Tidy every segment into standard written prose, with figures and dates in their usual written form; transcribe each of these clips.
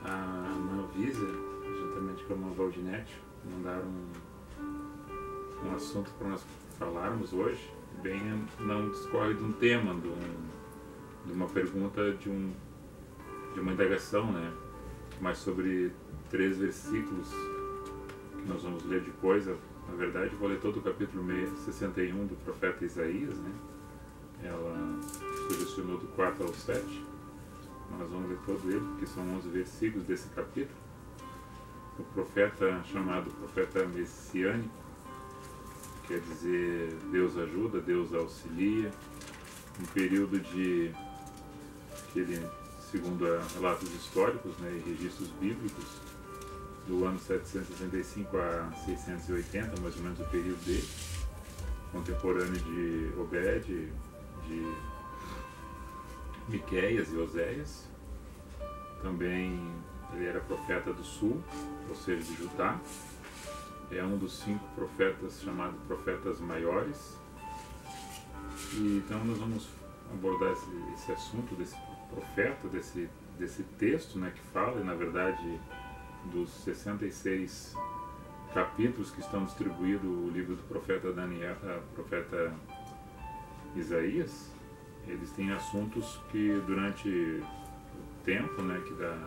A Anvisa, juntamente com a irmã Valdinete, mandaram um assunto para nós falarmos hoje. Bem, não discorre de um tema, de uma pergunta, de uma indagação, né? Mas sobre 3 versículos que nós vamos ler depois. Na verdade, vou ler todo o capítulo 61 do profeta Isaías, né? Ela selecionou do 4 ao 7. Nós vamos ler todo ele, porque são 11 versículos desse capítulo. O profeta, chamado profeta messiânico, quer dizer Deus ajuda, Deus auxilia. Um período de que ele, segundo relatos históricos, né, e registros bíblicos, do ano 765 a 680, mais ou menos o período dele, contemporâneo de Obed, de Miqueias e Oséias. Também ele era profeta do sul, ou seja, de Judá. É um dos 5 profetas chamados profetas maiores. E então nós vamos abordar esse assunto desse profeta, desse texto, né, que fala, e na verdade dos 66 capítulos que estão distribuídos no livro do profeta profeta Isaías. Eles têm assuntos que durante o tempo, né, que da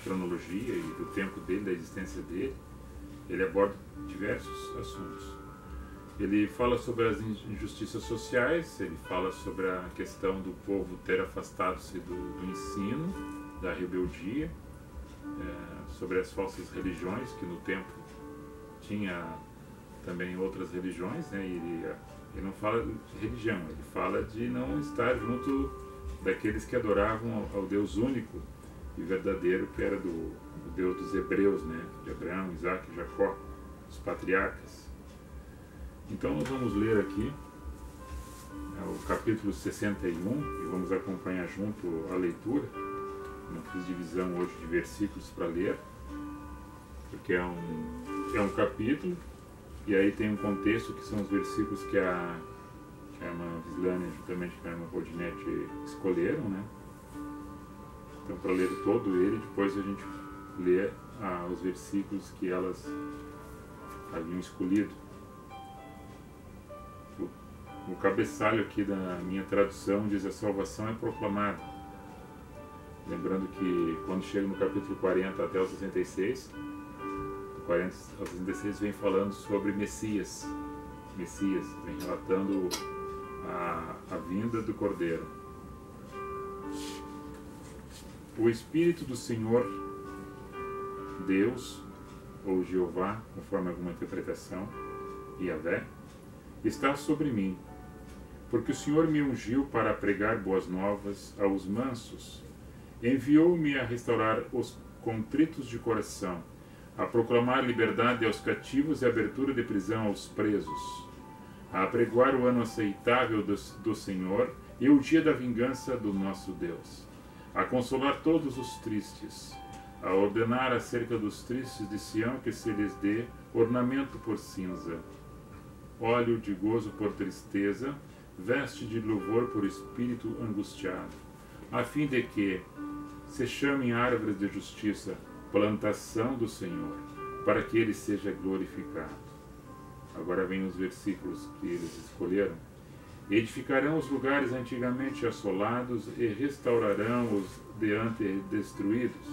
cronologia e do tempo dele, da existência dele, ele aborda diversos assuntos. Ele fala sobre as injustiças sociais, ele fala sobre a questão do povo ter afastado-se do ensino, da rebeldia, sobre as falsas religiões, que no tempo tinha também outras religiões, né, e ele não fala de religião, ele fala de não estar junto daqueles que adoravam ao Deus único e verdadeiro, que era do Deus dos hebreus, né, de Abraão, Isaac e Jacó, os patriarcas. Então nós vamos ler aqui o capítulo 61 e vamos acompanhar junto a leitura. Não fiz divisão hoje de versículos para ler, porque é um capítulo. E aí tem um contexto, que são os versículos que a irmã Vislânia, juntamente com a irmã Rodinete, escolheram, né? Então, para ler todo ele, depois a gente lê os versículos que elas haviam escolhido. O cabeçalho aqui da minha tradução diz: a salvação é proclamada. Lembrando que quando chega no capítulo 40 até o 66, 40 ao 66 vem falando sobre Messias, vem relatando a vinda do Cordeiro. O Espírito do Senhor Deus, ou Jeová, conforme alguma interpretação, Yahvé, está sobre mim, porque o Senhor me ungiu para pregar boas novas aos mansos, enviou-me a restaurar os contritos de coração, a proclamar liberdade aos cativos e abertura de prisão aos presos, a apregoar o ano aceitável do Senhor e o dia da vingança do nosso Deus, a consolar todos os tristes, a ordenar acerca dos tristes de Sião que se lhes dê ornamento por cinza, óleo de gozo por tristeza, veste de louvor por espírito angustiado, a fim de que se chamem árvores de justiça, plantação do Senhor, para que ele seja glorificado. Agora vem os versículos que eles escolheram. Edificarão os lugares antigamente assolados e restaurarão os de antes destruídos,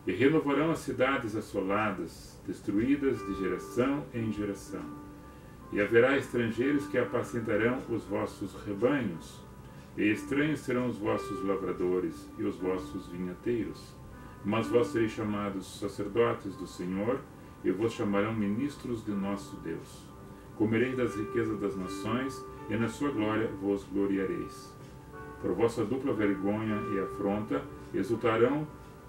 e renovarão as cidades assoladas, destruídas de geração em geração. E haverá estrangeiros que apacentarão os vossos rebanhos, e estranhos serão os vossos lavradores e os vossos vinhateiros. Mas vós sereis chamados sacerdotes do Senhor, e vos chamarão ministros de nosso Deus. Comereis das riquezas das nações, e na sua glória vos gloriareis. Por vossa dupla vergonha e afronta, exultarão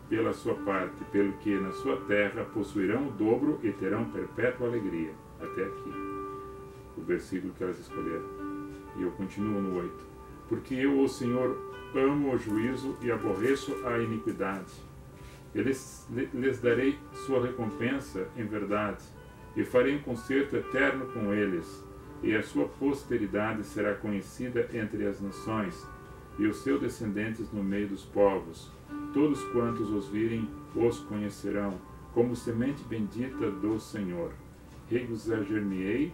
pela sua parte, pelo que na sua terra possuirão o dobro e terão perpétua alegria. Até aqui, o versículo que elas escolheram. E eu continuo no 8. Porque eu, o Senhor, amo o juízo e aborreço a iniquidade. Lhes darei sua recompensa em verdade, e farei um concerto eterno com eles, e a sua posteridade será conhecida entre as nações, e os seus descendentes no meio dos povos. todos quantos os virem os conhecerão, como semente bendita do Senhor. Regozijar-me-ei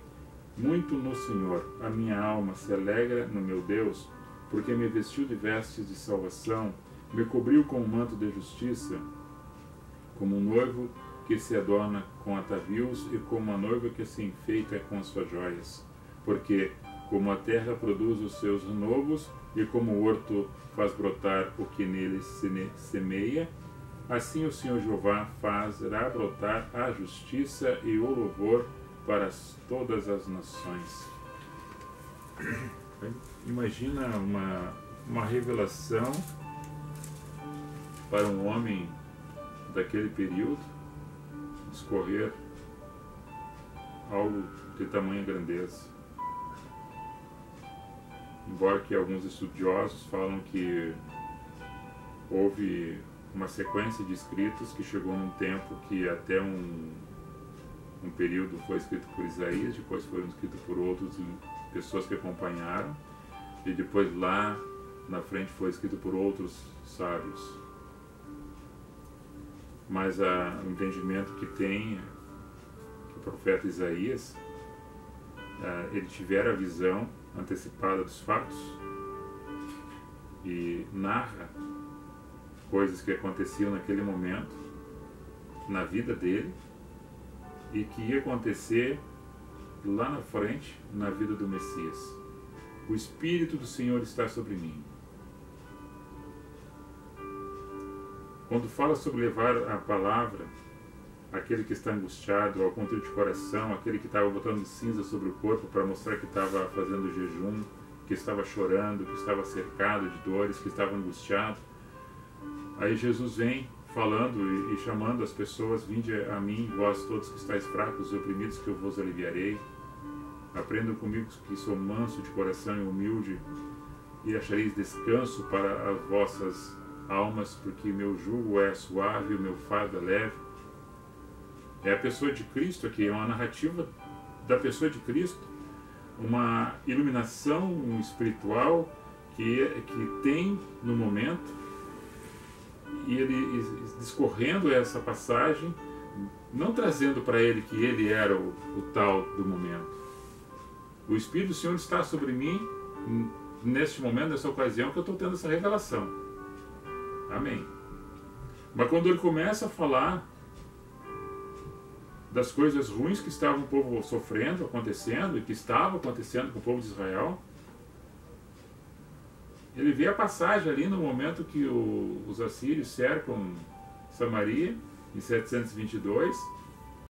muito no Senhor. A minha alma se alegra no meu Deus, porque me vestiu de vestes de salvação, me cobriu com um manto de justiça, como um noivo que se adorna com atavios e como uma noiva que se enfeita com suas joias. Porque, como a terra produz os seus renovos e como o horto faz brotar o que nele se semeia, assim o Senhor Jeová fará brotar a justiça e o louvor para todas as nações. Imagina uma revelação para um homem daquele período, discorrer algo de tamanha grandeza. Embora que alguns estudiosos falam que houve uma sequência de escritos que chegou num tempo que até um período foi escrito por Isaías, depois foram escritos por outras pessoas que acompanharam, e depois lá na frente foi escrito por outros sábios. Mas o entendimento que tem que o profeta Isaías, ele tivera a visão antecipada dos fatos e narra coisas que aconteciam naquele momento na vida dele e que ia acontecer lá na frente na vida do Messias. O Espírito do Senhor está sobre mim. Quando fala sobre levar a palavra àquele que está angustiado, ao contrito de coração, aquele que estava botando cinza sobre o corpo para mostrar que estava fazendo jejum, que estava chorando, que estava cercado de dores, que estava angustiado, aí Jesus vem falando e chamando as pessoas: vinde a mim, vós todos que estáis fracos e oprimidos, que eu vos aliviarei. Aprendam comigo, que sou manso de coração e humilde, e achareis descanso para as vossas almas, porque meu jugo é suave e o meu fardo é leve. É a pessoa de Cristo aqui, é uma narrativa da pessoa de Cristo, uma iluminação espiritual que tem no momento, e ele discorrendo essa passagem, não trazendo para ele que ele era o tal do momento. O Espírito do Senhor está sobre mim neste momento, nessa ocasião, que eu estou tendo essa revelação. Amém. Mas quando ele começa a falar das coisas ruins que estava o povo sofrendo, acontecendo, e que estava acontecendo com o povo de Israel, ele vê a passagem ali no momento que os assírios cercam Samaria, em 722,